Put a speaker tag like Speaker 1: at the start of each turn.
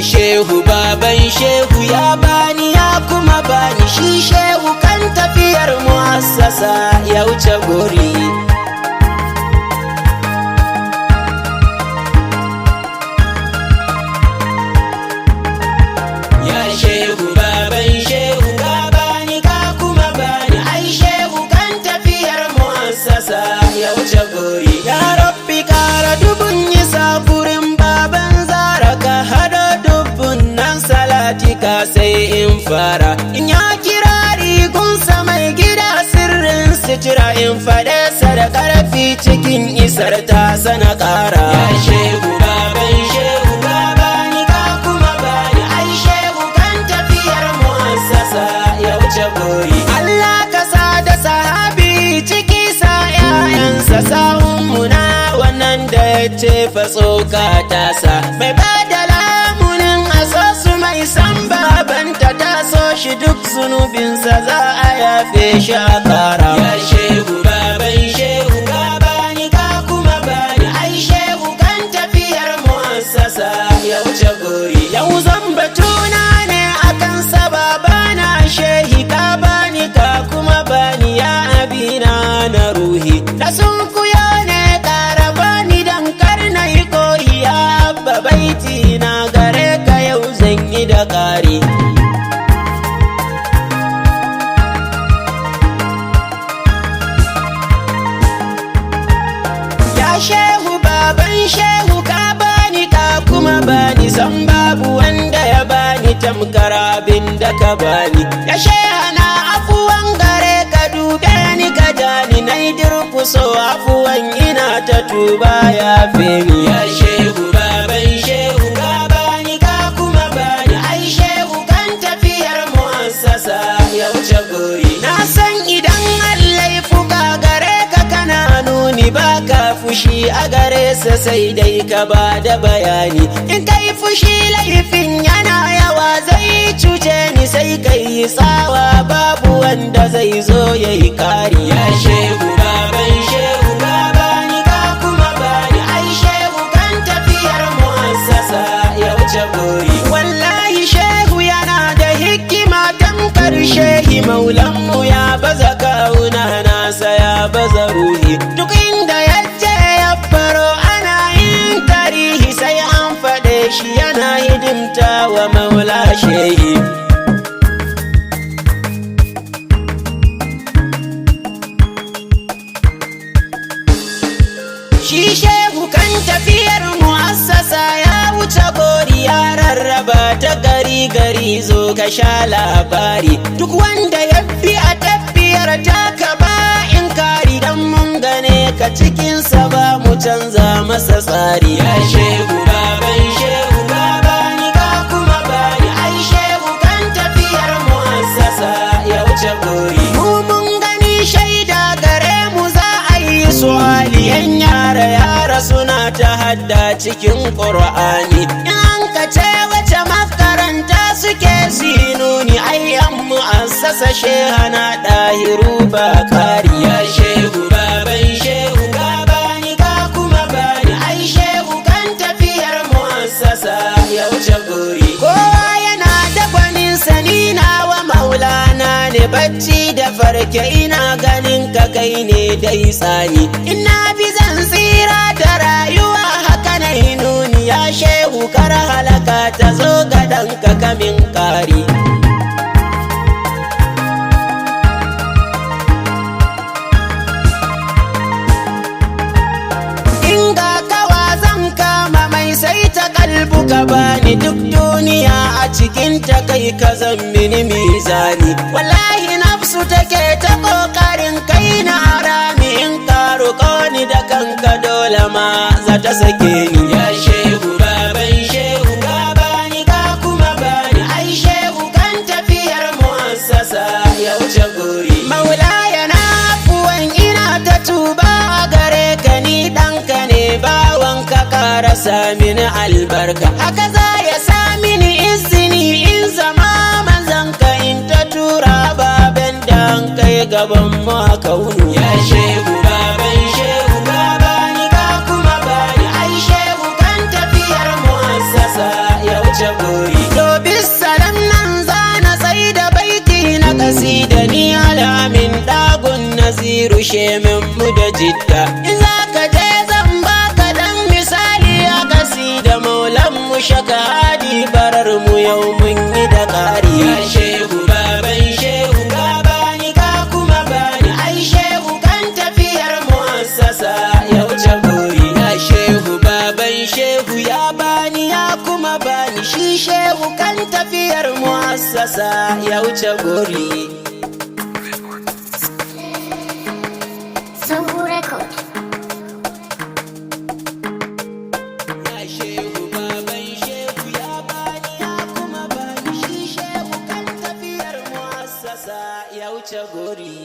Speaker 1: shehu baban shehu ya bani ya kuma bani, shi shehu kan tafiyar mu'assasa ya wuce gori. Ya shehu baban shehu ka bani ka kuma bani, ai shehu kan tafiyar mu'assasa ya wuce gori. Ya rabbi kara dubun yi safurin baban zara, ka hada dubun nan salatika sai in fara. In ya kirari gunsa mai gida sirrin sitira, in faɗe sa da ƙarfi cikin isar ta sana ƙara. Ya shehu baban shehu ka bani ka kuma bani, ai shehu kan tafiyar mu'assasa ya wuce gori. Allah ka sa da sahabi ciki sa 'ya'yansa sahun muna wannan da ya ce fatsoka tasa, mai bada lamunin asosu mai san babanta ta so shi duk zunubinsa za a yafe shi a kara. Ya shehu baban shehu ka bani ka kuma bani, ai shehu kan tafiyar mu'assasa ya wuce gori. Yau zan batuna ne akan sababana shehi, ka bani ka kuma bani ya abina na ruhi. Da sun kuya ne ƙara bani dan kar na yi koyi, ya abba baiti na gare ka yau zan yi da ƙari. Ya shehu baban shehu ka bani ka kuma bani, san babu wanda ya bani tamkar abin da ka bani. Ya shehana afuwan gare ka dube ni ka jani, na yi durkuso afuwan ina ta tuba ya femi. Ya shehu baban shehu ka bani ka kuma bani, ai shehu kan tafiyar mu'assasa ya wuce gori. Na san idan Allah ya fuka gare ka kana nuni, ba ka fushi a gare sa sai dai ka ba da bayani. In kai fushi laifin yana yawa zai cuce ni, sai kai yi tsawa babu wanda zai zo ya yi kari. Ya shehu baban shehu ka bani ka kuma bani, ai shehu kan tafiyar mu'assasa ya wuce gori. Wallahi shehu yana da hikima tamkar shehi, maulanmu ya baza kauna nasa ya baza ruhi. Duk inda ya je ya faro ana yin tarihi, sai an faɗe shi yana hidimta wa maula shehi. Shi shehu kan tafiyar mu'assasa ya wuce gori, ya rarraba ta gari gari zo ka sha labari. Duk wanda ya fi a tafiyar taka ba in kari, dan mun gane ka cikinsa ba mu canza masa tsari. Ya shehu baban shehu ka bani ka kuma bani, ai shehu kan tafiyar mu'assasa ya wuce gori. Mu mun gani shaida gare mu za a yi su'ali, yan yara suna ta hadda cikin Qur'ani. In an ka ce wace makaranta suke sinuni, ai an mu'assasa shehana ɗahiru ba kari. Ya shehu baban shehu ka bani ka kuma bani, ai shehu kan tafiyar mu'assasa ya wuce gori. Kowa yana da gwanin sani nawa maulana ne, bacci da farke ina ganin ka kai ne dai tsani. Ina bi zan tsira da rayuwa haka na nuni, ya shehu kar halaka ta zo ga ɗanka kamin ƙari. Inga kawa zan kama mai sai ta kalbu ka bani, duk duniya a cikin ta kai ka zan mini mizani. Wallahi nafsu take ta ƙoƙarin kai na harami, in ka roƙo ni da kanka dole ma za ta sake ni. Ya shehu baban shehu ka bani ka kuma bani, ai shehu kan tafiyar mu'assasa ya wuce gori. Maula yana afuwan ina ta tuba a gare ka, ni ɗanka ne bawan ka ƙara mini albarka. Haka za ya sa mini izini in zama manzan ka, in ta tura baban da an kai gaban mu a kaunu. Ya shehu baban shehu ka bani ka kuma bani, ai shehu kan tafiyar mu'assasa ya wuce gori. gaishe min mu da jidda. In za ka je zan baka dan misali a kasida maulan mu shaka hadi barar mu yau mun yi da ƙari. Ya shehu baban shehu ka bani ka kuma bani, ai shehu kan tafiyar mu'assasa ya wuce gori. Ya shehu baban shehu ya bani ya kuma bani, shi shehu kan tafiyar mu'assasa ya wuce gori.
Speaker 2: Sohu Record.
Speaker 1: Ya shehu baban shehu ya bani ya kuma bani, shi shehu kan tafiyar mu'assasa ya wuce gori.